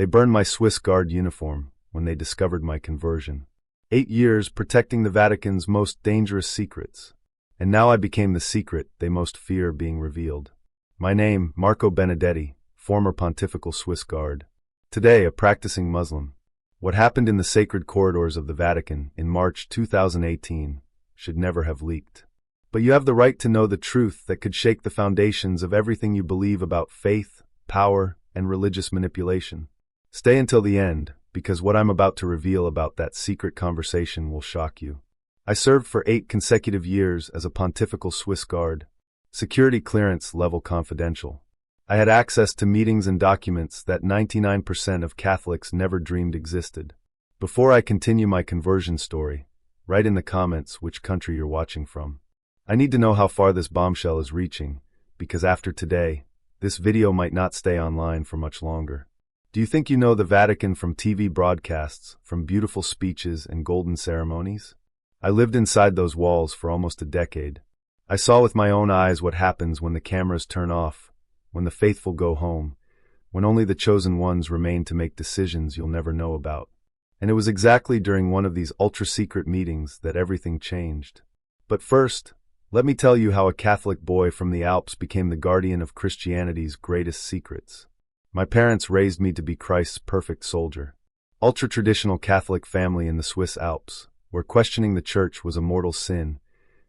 They burned my Swiss Guard uniform when they discovered my conversion. 8 years protecting the Vatican's most dangerous secrets. And now I became the secret they most fear being revealed. My name, Marco Benedetti, former Pontifical Swiss Guard. Today, a practicing Muslim. What happened in the sacred corridors of the Vatican in March 2018 should never have leaked. But you have the right to know the truth that could shake the foundations of everything you believe about faith, power, and religious manipulation. Stay until the end, because what I'm about to reveal about that secret conversation will shock you. I served for 8 consecutive years as a Pontifical Swiss Guard. Security clearance level confidential. I had access to meetings and documents that 99% of Catholics never dreamed existed. Before I continue my conversion story, write in the comments which country you're watching from. I need to know how far this bombshell is reaching, because after today, this video might not stay online for much longer. Do you think you know the Vatican from TV broadcasts, from beautiful speeches and golden ceremonies? I lived inside those walls for almost a decade. I saw with my own eyes what happens when the cameras turn off, when the faithful go home, when only the chosen ones remain to make decisions you'll never know about. And it was exactly during one of these ultra-secret meetings that everything changed. But first, let me tell you how a Catholic boy from the Alps became the guardian of Christianity's greatest secrets. My parents raised me to be Christ's perfect soldier. Ultra-traditional Catholic family in the Swiss Alps, where questioning the Church was a mortal sin,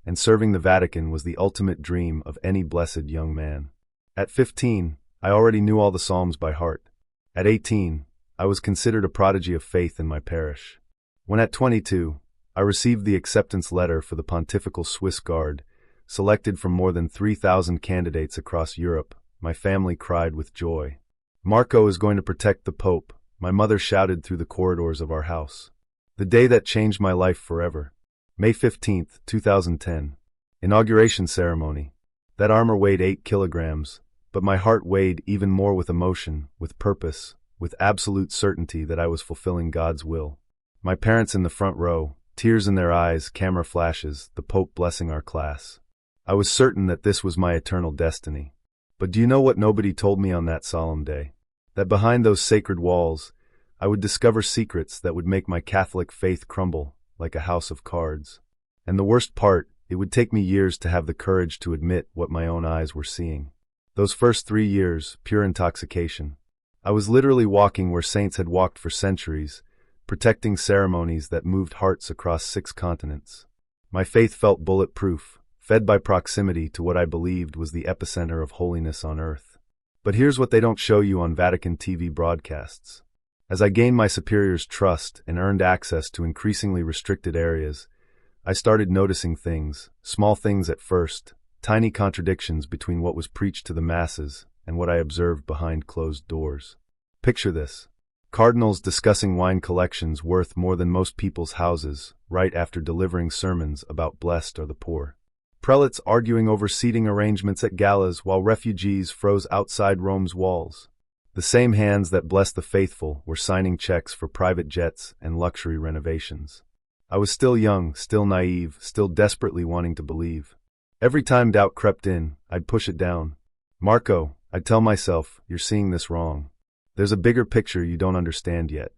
and serving the Vatican was the ultimate dream of any blessed young man. At 15, I already knew all the Psalms by heart. At 18, I was considered a prodigy of faith in my parish. When at 22, I received the acceptance letter for the Pontifical Swiss Guard, selected from more than 3,000 candidates across Europe, my family cried with joy. Marco is going to protect the Pope, my mother shouted through the corridors of our house. The day that changed my life forever. May 15, 2010. Inauguration ceremony. That armor weighed 8 kilograms, but my heart weighed even more with emotion, with purpose, with absolute certainty that I was fulfilling God's will. My parents in the front row, tears in their eyes, camera flashes, the Pope blessing our class. I was certain that this was my eternal destiny. But do you know what nobody told me on that solemn day? That behind those sacred walls, I would discover secrets that would make my Catholic faith crumble like a house of cards. And the worst part, it would take me years to have the courage to admit what my own eyes were seeing. Those first 3 years, pure intoxication. I was literally walking where saints had walked for centuries, protecting ceremonies that moved hearts across 6 continents. My faith felt bulletproof, fed by proximity to what I believed was the epicenter of holiness on earth. But here's what they don't show you on Vatican TV broadcasts. As I gained my superiors' trust and earned access to increasingly restricted areas, I started noticing things, small things at first, tiny contradictions between what was preached to the masses and what I observed behind closed doors. Picture this. Cardinals discussing wine collections worth more than most people's houses, right after delivering sermons about blessed are the poor. Prelates arguing over seating arrangements at galas while refugees froze outside Rome's walls. The same hands that blessed the faithful were signing checks for private jets and luxury renovations. I was still young, still naive, still desperately wanting to believe. Every time doubt crept in, I'd push it down. Marco, I'd tell myself, you're seeing this wrong. There's a bigger picture you don't understand yet.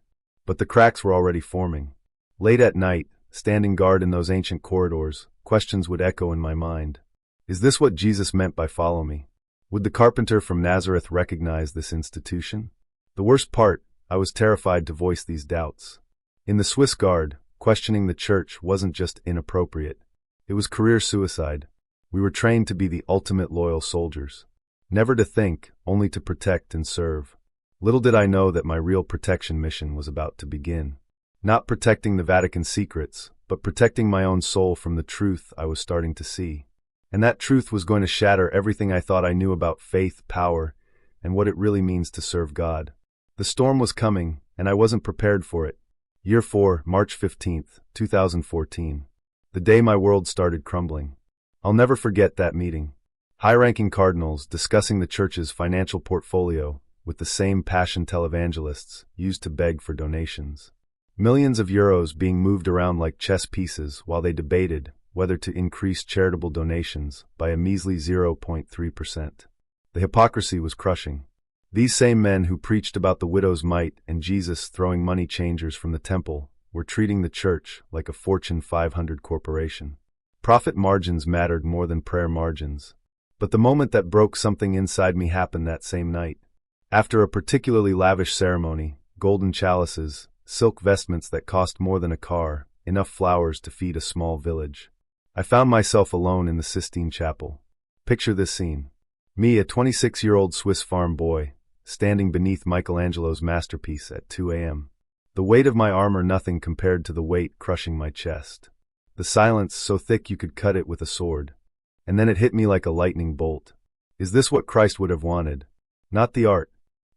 But the cracks were already forming. Late at night, standing guard in those ancient corridors, questions would echo in my mind. Is this what Jesus meant by follow me? Would the carpenter from Nazareth recognize this institution? The worst part, I was terrified to voice these doubts. In the Swiss Guard, questioning the Church wasn't just inappropriate. It was career suicide. We were trained to be the ultimate loyal soldiers. Never to think, only to protect and serve. Little did I know that my real protection mission was about to begin. Not protecting the Vatican secrets, but protecting my own soul from the truth I was starting to see. And that truth was going to shatter everything I thought I knew about faith, power, and what it really means to serve God. The storm was coming, and I wasn't prepared for it. Year 4, March 15, 2014. The day my world started crumbling. I'll never forget that meeting. High-ranking cardinals discussing the Church's financial portfolio with the same passion televangelists used to beg for donations. Millions of euros being moved around like chess pieces while they debated whether to increase charitable donations by a measly 0.3%. The hypocrisy was crushing. These same men who preached about the widow's mite and Jesus throwing money changers from the temple were treating the church like a Fortune 500 corporation. Profit margins mattered more than prayer margins. But the moment that broke something inside me happened that same night. After a particularly lavish ceremony, golden chalices, silk vestments that cost more than a car, enough flowers to feed a small village, I found myself alone in the Sistine Chapel. Picture this scene. Me, a 26-year-old Swiss farm boy, standing beneath Michelangelo's masterpiece at 2 a.m. The weight of my armor nothing compared to the weight crushing my chest. The silence so thick you could cut it with a sword. And then it hit me like a lightning bolt. Is this what Christ would have wanted? Not the art.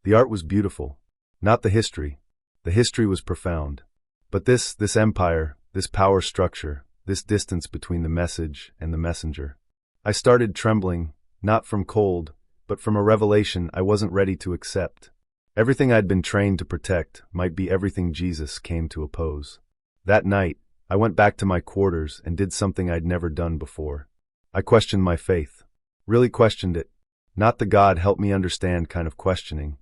The art was beautiful. Not the history. The history was profound. But this empire, this power structure, this distance between the message and the messenger. I started trembling, not from cold, but from a revelation I wasn't ready to accept. Everything I'd been trained to protect might be everything Jesus came to oppose. That night, I went back to my quarters and did something I'd never done before. I questioned my faith. Really questioned it. Not the God help me understand kind of questioning,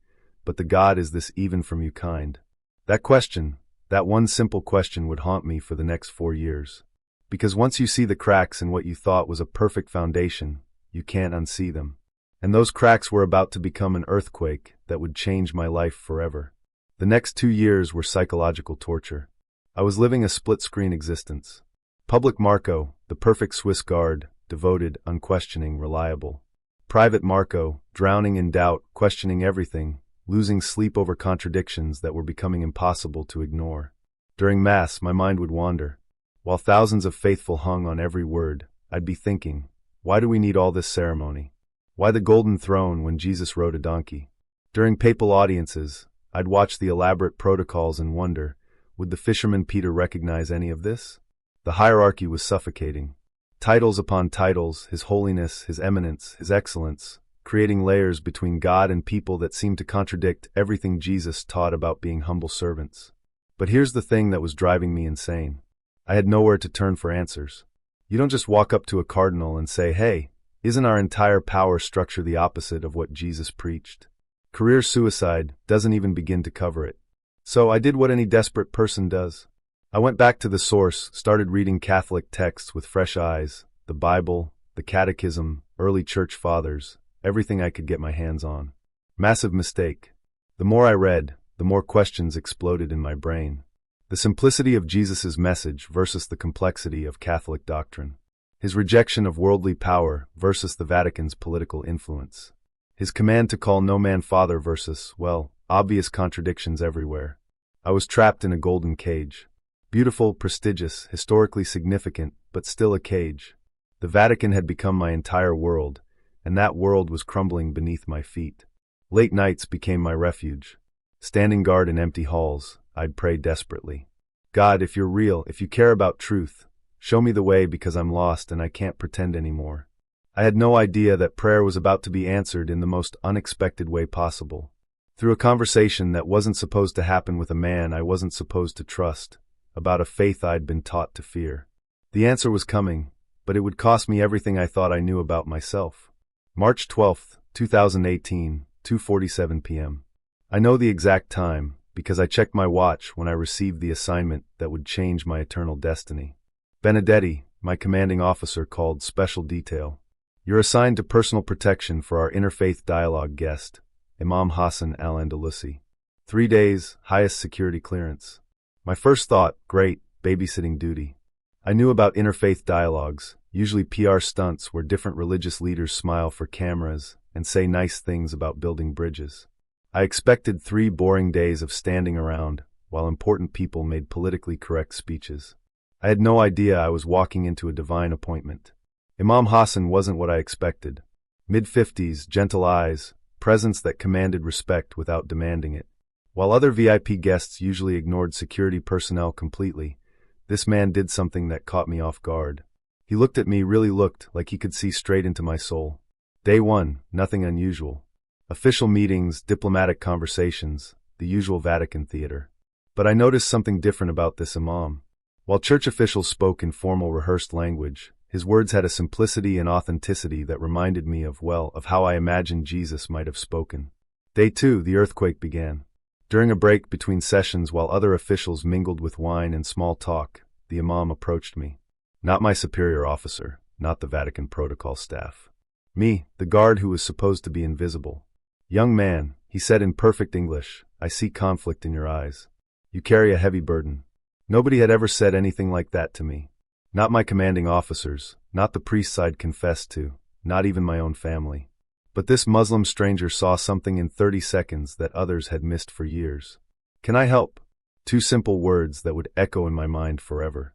but the God is this even from you kind. That question, that one simple question would haunt me for the next 4 years. Because once you see the cracks in what you thought was a perfect foundation, you can't unsee them. And those cracks were about to become an earthquake that would change my life forever. The next 2 years were psychological torture. I was living a split-screen existence. Public Marco, the perfect Swiss Guard, devoted, unquestioning, reliable. Private Marco, drowning in doubt, questioning everything, losing sleep over contradictions that were becoming impossible to ignore. During Mass, my mind would wander. While thousands of faithful hung on every word, I'd be thinking, why do we need all this ceremony? Why the golden throne when Jesus rode a donkey? During papal audiences, I'd watch the elaborate protocols and wonder, would the fisherman Peter recognize any of this? The hierarchy was suffocating. Titles upon titles, His Holiness, His Eminence, His Excellence, creating layers between God and people that seemed to contradict everything Jesus taught about being humble servants. But here's the thing that was driving me insane. I had nowhere to turn for answers. You don't just walk up to a cardinal and say, hey, isn't our entire power structure the opposite of what Jesus preached? Career suicide doesn't even begin to cover it. So I did what any desperate person does. I went back to the source, started reading Catholic texts with fresh eyes, the Bible, the Catechism, early church fathers, everything I could get my hands on. Massive mistake. The more I read, the more questions exploded in my brain. The simplicity of Jesus' message versus the complexity of Catholic doctrine. His rejection of worldly power versus the Vatican's political influence. His command to call no man father versus, well, obvious contradictions everywhere. I was trapped in a golden cage. Beautiful, prestigious, historically significant, but still a cage. The Vatican had become my entire world, and that world was crumbling beneath my feet. Late nights became my refuge. Standing guard in empty halls, I'd pray desperately. God, if you're real, if you care about truth, show me the way because I'm lost and I can't pretend anymore. I had no idea that prayer was about to be answered in the most unexpected way possible. Through a conversation that wasn't supposed to happen with a man I wasn't supposed to trust, about a faith I'd been taught to fear. The answer was coming, but it would cost me everything I thought I knew about myself. March 12, 2018, 2:47 p.m. I know the exact time, because I checked my watch when I received the assignment that would change my eternal destiny. Benedetti, my commanding officer, called Special Detail. You're assigned to personal protection for our interfaith dialogue guest, Imam Hassan al-Andalusi. 3 days, highest security clearance. My first thought, great, babysitting duty. I knew about interfaith dialogues, usually PR stunts where different religious leaders smile for cameras and say nice things about building bridges. I expected 3 boring days of standing around while important people made politically correct speeches. I had no idea I was walking into a divine appointment. Imam Hassan wasn't what I expected. Mid-50s, gentle eyes, presence that commanded respect without demanding it. While other VIP guests usually ignored security personnel completely, this man did something that caught me off guard. He looked at me, really looked like he could see straight into my soul. Day 1, nothing unusual. Official meetings, diplomatic conversations, the usual Vatican theater. But I noticed something different about this imam. While church officials spoke in formal rehearsed language, his words had a simplicity and authenticity that reminded me of how I imagined Jesus might have spoken. Day 2, the earthquake began. During a break between sessions while other officials mingled with wine and small talk, the imam approached me. Not my superior officer, not the Vatican protocol staff. Me, the guard who was supposed to be invisible. Young man, he said in perfect English, I see conflict in your eyes. You carry a heavy burden. Nobody had ever said anything like that to me. Not my commanding officers, not the priests I'd confessed to, not even my own family. But this Muslim stranger saw something in 30 seconds that others had missed for years. Can I help? 2 simple words that would echo in my mind forever.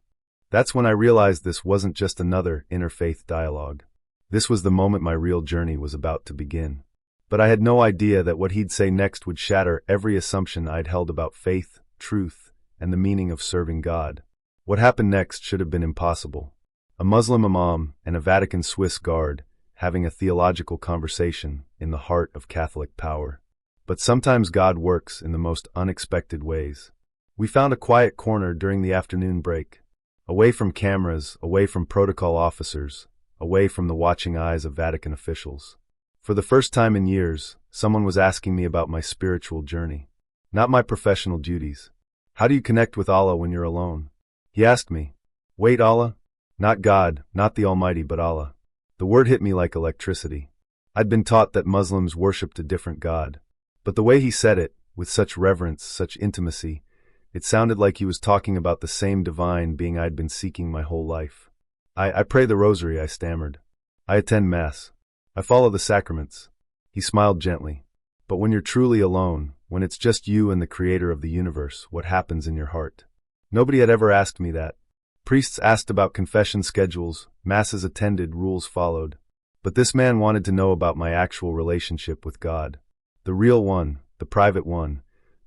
That's when I realized this wasn't just another interfaith dialogue. This was the moment my real journey was about to begin. But I had no idea that what he'd say next would shatter every assumption I'd held about faith, truth, and the meaning of serving God. What happened next should have been impossible. A Muslim imam and a Vatican Swiss Guard having a theological conversation in the heart of Catholic power. But sometimes God works in the most unexpected ways. We found a quiet corner during the afternoon break. Away from cameras, away from protocol officers, away from the watching eyes of Vatican officials. For the first time in years, someone was asking me about my spiritual journey. Not my professional duties. How do you connect with Allah when you're alone? He asked me. Wait, Allah? Not God, not the Almighty, but Allah. The word hit me like electricity. I'd been taught that Muslims worshipped a different God. But the way he said it, with such reverence, such intimacy, it sounded like he was talking about the same divine being I'd been seeking my whole life. I pray the rosary, I stammered. I attend Mass. I follow the sacraments. He smiled gently. But when you're truly alone, when it's just you and the Creator of the universe, what happens in your heart? Nobody had ever asked me that. Priests asked about confession schedules, masses attended, rules followed. But this man wanted to know about my actual relationship with God. The real one, the private one,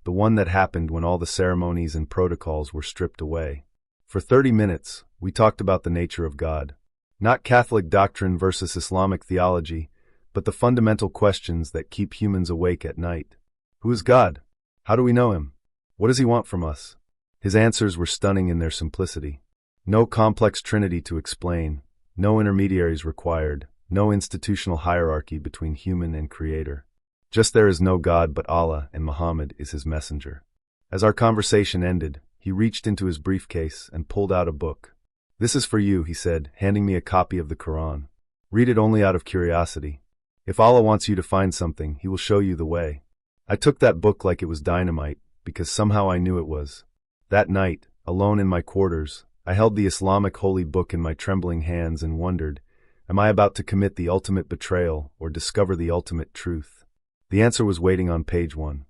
the one that happened when all the ceremonies and protocols were stripped away. For 30 minutes, we talked about the nature of God. Not Catholic doctrine versus Islamic theology, but the fundamental questions that keep humans awake at night. Who is God? How do we know Him? What does He want from us? His answers were stunning in their simplicity. No complex trinity to explain, no intermediaries required, no institutional hierarchy between human and Creator. Just there is no God but Allah, and Muhammad is His messenger. As our conversation ended, he reached into his briefcase and pulled out a book. This is for you, he said, handing me a copy of the Quran. Read it only out of curiosity. If Allah wants you to find something, He will show you the way. I took that book like it was dynamite, because somehow I knew it was. That night, alone in my quarters, I held the Islamic holy book in my trembling hands and wondered, am I about to commit the ultimate betrayal or discover the ultimate truth? The answer was waiting on page 1.